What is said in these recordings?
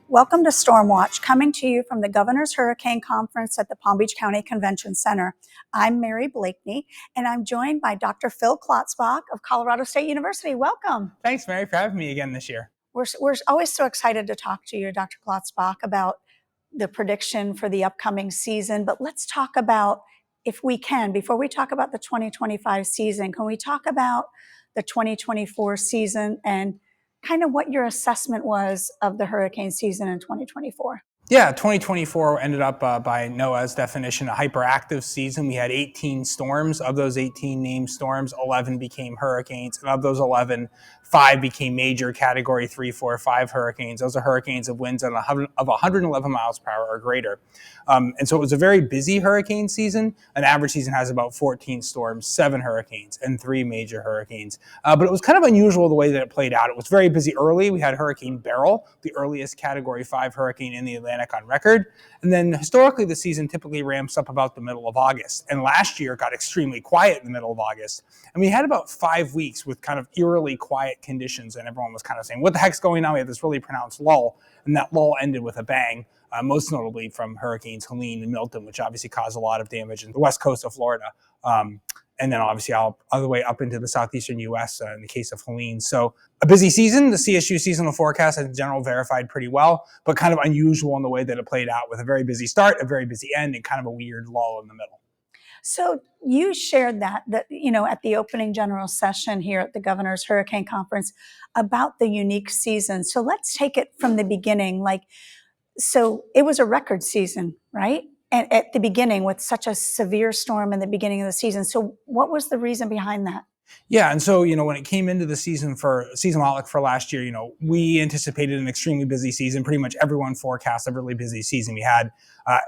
Welcome to Stormwatch, coming to you from the Governor's Hurricane Conference at the Palm Beach County Convention Center. I'm Mary Blakeney, and I'm joined by Dr. Phil Klotzbach of Colorado State University. Welcome. Thanks, Mary, for having me again this year. We're always so excited to talk to you, Dr. Klotzbach, about the prediction for the upcoming season. But let's talk about, if we can, before we talk about the 2025 season, can we talk about the 2024 season and kind of what your assessment was of the hurricane season in 2024? Yeah, 2024 ended up, by NOAA's definition, a hyperactive season. We had 18 storms. Of those 18 named storms, 11 became hurricanes. And of those 11, 5 became major Category 3, 4, 5 hurricanes. Those are hurricanes of winds of 111 miles per hour or greater. And so it was a very busy hurricane season. An average season has about 14 storms, 7 hurricanes, and 3 major hurricanes. But it was kind of unusual the way that it played out. It was very busy early. We had Hurricane Beryl, the earliest Category 5 hurricane in the Atlantic on record. And then historically, the season typically ramps up about the middle of August. And last year it got extremely quiet in the middle of August. And we had about 5 weeks with kind of eerily quiet conditions. And everyone was kind of saying, what the heck's going on? We had this really pronounced lull. And that lull ended with a bang, most notably from Hurricanes Helene and Milton, which obviously caused a lot of damage in the west coast of Florida. And then obviously all the way up into the southeastern U.S. In the case of Helene. So a busy season. The CSU seasonal forecast in general verified pretty well, but kind of unusual in the way that it played out with a very busy start, a very busy end, and kind of a weird lull in the middle. So you shared that at the opening general session here at the Governor's Hurricane Conference about the unique season. So let's take it from the beginning. So it was a record season, right? And at the beginning, with such a severe storm in the beginning of the season. So what was the reason behind that? Yeah, and so, when it came into the season outlook for last year, we anticipated an extremely busy season. Pretty much everyone forecast a really busy season. We had,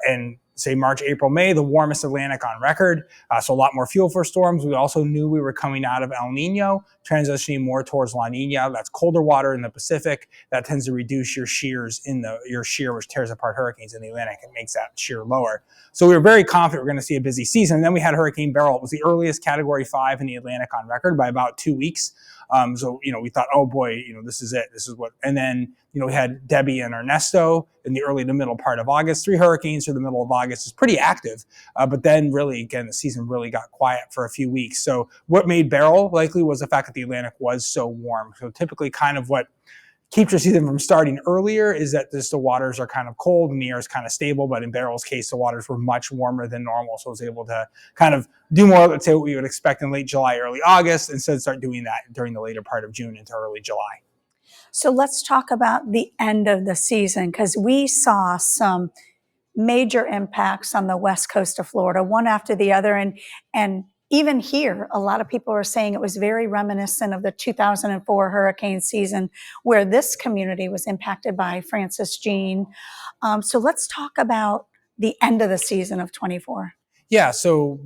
in say March, April, May, the warmest Atlantic on record. So a lot more fuel for storms. We also knew we were coming out of El Nino, transitioning more towards La Nina. That's colder water in the Pacific. That tends to reduce your shears your shear, which tears apart hurricanes in the Atlantic and makes that shear lower. So we were very confident we're going to see a busy season. And then we had Hurricane Beryl. It was the earliest Category 5 in the Atlantic on record by about 2 weeks. So we thought, oh boy, this is it. This is what. And then we had Debbie and Ernesto in the early to middle part of August. 3 hurricanes through the middle of August is pretty active. But then really, again, the season really got quiet for a few weeks. So what made Beryl likely was the fact that the Atlantic was so warm. So typically kind of what keeps your season from starting earlier is that just the waters are kind of cold and the air is kind of stable. But in Beryl's case, the waters were much warmer than normal. So I was able to kind of do more, let's say, what we would expect in late July, early August, instead start doing that during the later part of June into early July. So let's talk about the end of the season, because we saw some major impacts on the west coast of Florida, one after the other. And even here, a lot of people are saying it was very reminiscent of the 2004 hurricane season, where this community was impacted by Francis Jean. So let's talk about the end of the season of 24. Yeah, so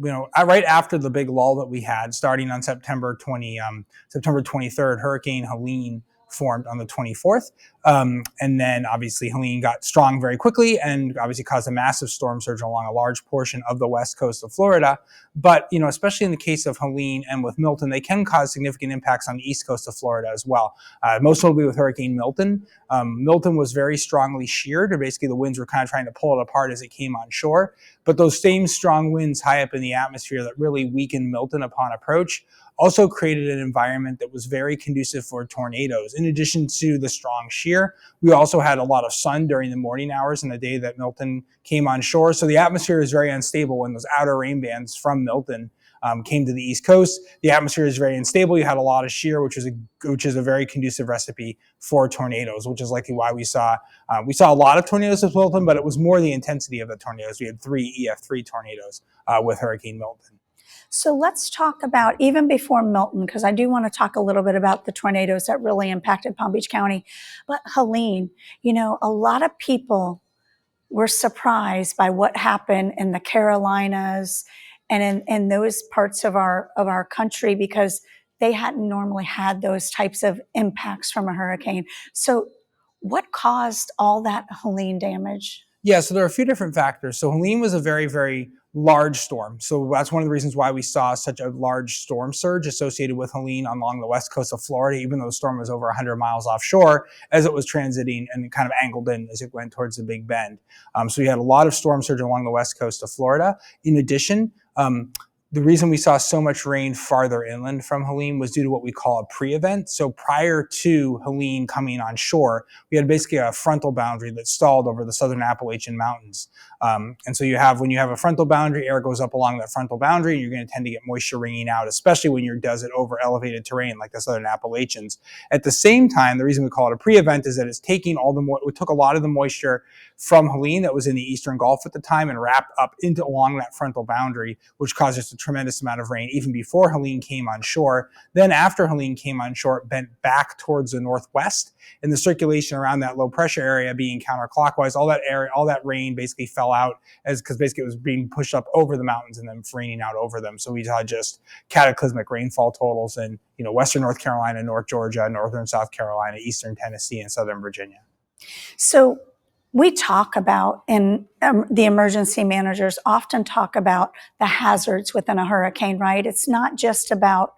right after the big lull that we had, starting on September 23rd, Hurricane Helene formed on the 24th. And then obviously Helene got strong very quickly and obviously caused a massive storm surge along a large portion of the west coast of Florida. But, especially in the case of Helene and with Milton, they can cause significant impacts on the east coast of Florida as well. Most notably with Hurricane Milton. Milton was very strongly sheared, or basically the winds were kind of trying to pull it apart as it came on shore. But those same strong winds high up in the atmosphere that really weakened Milton upon approach also created an environment that was very conducive for tornadoes. In addition to the strong shear, we also had a lot of sun during the morning hours in the day that Milton came on shore. So the atmosphere is very unstable when those outer rain bands from Milton came to the East Coast. The atmosphere is very unstable. You had a lot of shear, which is a very conducive recipe for tornadoes, which is likely why we saw a lot of tornadoes with Milton, but it was more the intensity of the tornadoes. We had 3 EF3 tornadoes with Hurricane Milton. So let's talk about, even before Milton, because I do want to talk a little bit about the tornadoes that really impacted Palm Beach County. But Helene, a lot of people were surprised by what happened in the Carolinas and in those parts of our country, because they hadn't normally had those types of impacts from a hurricane. So what caused all that Helene damage? Yeah, so there are a few different factors. So Helene was a very, very large storm. So that's one of the reasons why we saw such a large storm surge associated with Helene along the west coast of Florida, even though the storm was over 100 miles offshore as it was transiting and kind of angled in as it went towards the Big Bend. So you had a lot of storm surge along the west coast of Florida. In addition, the reason we saw so much rain farther inland from Helene was due to what we call a pre-event. So prior to Helene coming on shore, we had basically a frontal boundary that stalled over the southern Appalachian Mountains. And so when you have a frontal boundary, air goes up along that frontal boundary, and you're going to tend to get moisture wringing out, especially when you're desert over elevated terrain like the southern Appalachians. At the same time, the reason we call it a pre-event is that it's taking it took a lot of the moisture from Helene that was in the Eastern Gulf at the time and wrapped up along that frontal boundary, which caused us a tremendous amount of rain even before Helene came on shore. Then after Helene came on shore, it bent back towards the northwest, and the circulation around that low pressure area being counterclockwise, all that rain basically fell out because basically it was being pushed up over the mountains and then raining out over them. So we saw just cataclysmic rainfall totals in western North Carolina, North Georgia, northern South Carolina, eastern Tennessee, and southern Virginia. So we talk about, and the emergency managers often talk about the hazards within a hurricane, right? It's not just about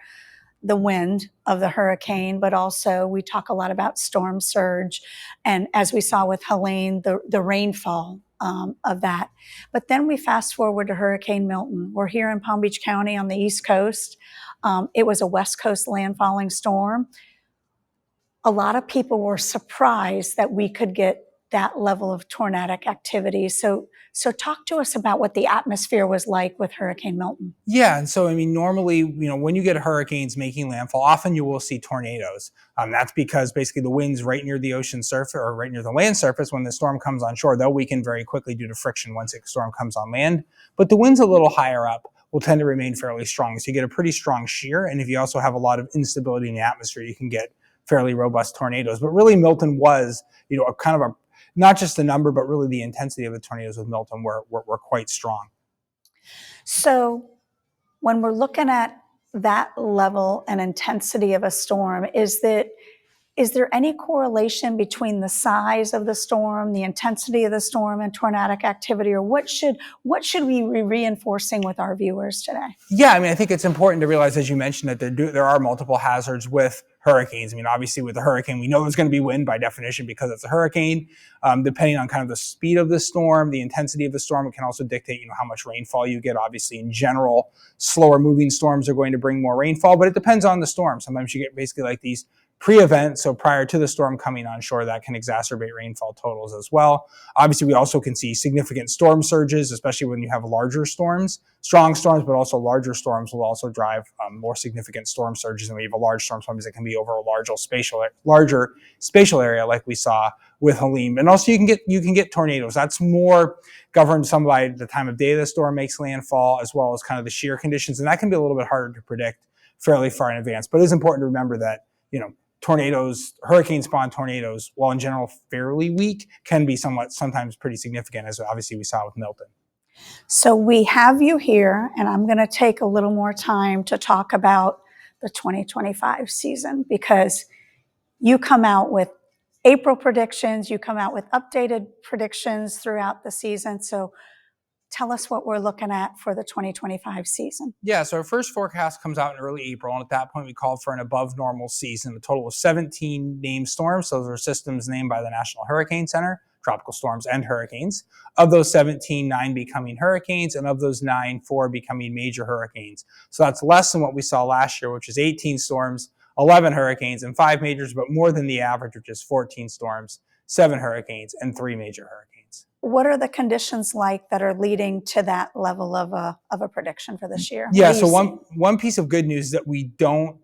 the wind of the hurricane, but also we talk a lot about storm surge. And as we saw with Helene, the rainfall of that. But then we fast forward to Hurricane Milton. We're here in Palm Beach County on the East Coast. It was a West Coast landfalling storm. A lot of people were surprised that we could get that level of tornadic activity. So talk to us about what the atmosphere was like with Hurricane Milton. Yeah, and so normally, when you get hurricanes making landfall, often you will see tornadoes. That's because basically the wind's right near the ocean surface or right near the land surface. When the storm comes on shore, they'll weaken very quickly due to friction once a storm comes on land. But the winds a little higher up will tend to remain fairly strong. So you get a pretty strong shear, and if you also have a lot of instability in the atmosphere, you can get fairly robust tornadoes. But really, Milton was, a kind of not just the number, but really the intensity of the tornadoes with Milton were quite strong. So when we're looking at that level and intensity of a storm, is there any correlation between the size of the storm, the intensity of the storm, and tornadic activity, or what should we be reinforcing with our viewers today? Yeah, I think it's important to realize, as you mentioned, that there are multiple hazards with hurricanes. Obviously with a hurricane, we know there's going to be wind by definition because it's a hurricane. Depending on kind of the speed of the storm, the intensity of the storm, it can also dictate, how much rainfall you get. Obviously, in general, slower moving storms are going to bring more rainfall, but it depends on the storm. Sometimes you get basically like these pre-event, so prior to the storm coming on shore, that can exacerbate rainfall totals as well. Obviously, we also can see significant storm surges, especially when you have larger storms. Strong storms, but also larger storms will also drive more significant storm surges. And we have a large storm, sometimes it can be over a larger spatial area like we saw with Helene. And also you can get tornadoes. That's more governed some by the time of day the storm makes landfall, as well as kind of the shear conditions. And that can be a little bit harder to predict fairly far in advance. But it is important to remember that, tornadoes, hurricane-spawned tornadoes, while in general fairly weak, can be sometimes pretty significant, as obviously we saw with Milton. So we have you here, and I'm going to take a little more time to talk about the 2025 season, because you come out with April predictions, you come out with updated predictions throughout the season. So tell us what we're looking at for the 2025 season. Yeah, so our first forecast comes out in early April, and at that point we called for an above normal season, a total of 17 named storms. So those are systems named by the National Hurricane Center, tropical storms and hurricanes. Of those 17, 9 becoming hurricanes, and of those 9, 4 becoming major hurricanes. So that's less than what we saw last year, which is 18 storms, 11 hurricanes, and 5 majors, but more than the average, which is 14 storms, 7 hurricanes, and 3 major hurricanes. What are the conditions like that are leading to that level of a prediction for this year? Yeah, so one piece of good news is that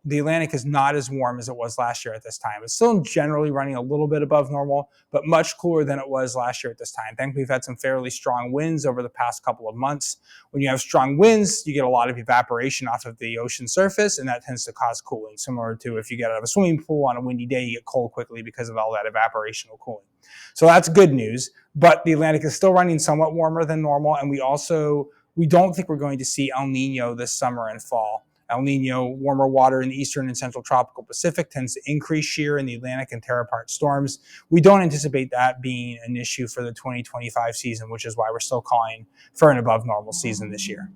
the Atlantic is not as warm as it was last year at this time. It's still generally running a little bit above normal, but much cooler than it was last year at this time. Thankfully, we've had some fairly strong winds over the past couple of months. When you have strong winds, you get a lot of evaporation off of the ocean surface, and that tends to cause cooling, similar to if you get out of a swimming pool on a windy day, you get cold quickly because of all that evaporational cooling. So that's good news, but the Atlantic is still running somewhat warmer than normal, and we don't think we're going to see El Nino this summer and fall. El Nino, warmer water in the eastern and central tropical Pacific tends to increase shear in the Atlantic and tear apart storms. We don't anticipate that being an issue for the 2025 season, which is why we're still calling for an above normal season this year.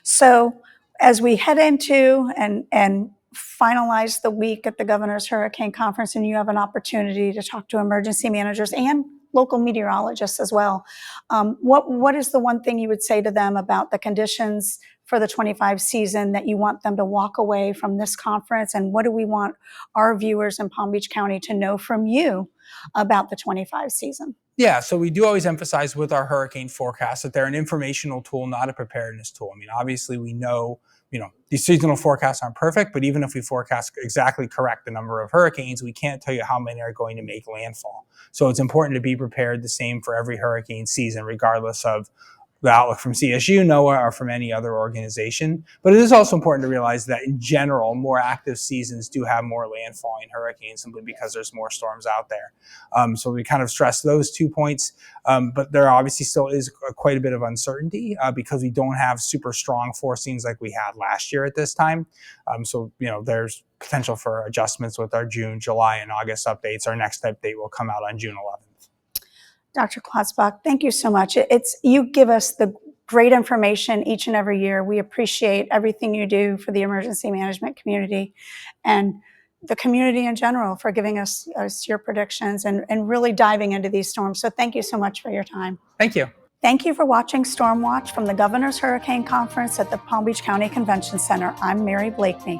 So as we head into and finalize the week at the Governor's Hurricane Conference, and you have an opportunity to talk to emergency managers and local meteorologists as well, what is the one thing you would say to them about the conditions for the 25 season that you want them to walk away from this conference? And what do we want our viewers in Palm Beach County to know from you about the 25 season? Yeah, so we do always emphasize with our hurricane forecasts that they're an informational tool, not a preparedness tool. I mean, obviously we know, these seasonal forecasts aren't perfect, but even if we forecast exactly correct the number of hurricanes, we can't tell you how many are going to make landfall. So it's important to be prepared the same for every hurricane season, regardless of the outlook from CSU, NOAA, or from any other organization. But it is also important to realize that in general, more active seasons do have more landfalling hurricanes simply because there's more storms out there. So we kind of stress those 2 points. But there obviously still is quite a bit of uncertainty because we don't have super strong forcings like we had last year at this time. So there's potential for adjustments with our June, July, and August updates. Our next update will come out on June 11th. Dr. Klotzbach, thank you so much. You give us the great information each and every year. We appreciate everything you do for the emergency management community and the community in general for giving us your predictions and really diving into these storms. So thank you so much for your time. Thank you. Thank you for watching Stormwatch from the Governor's Hurricane Conference at the Palm Beach County Convention Center. I'm Mary Blakeney.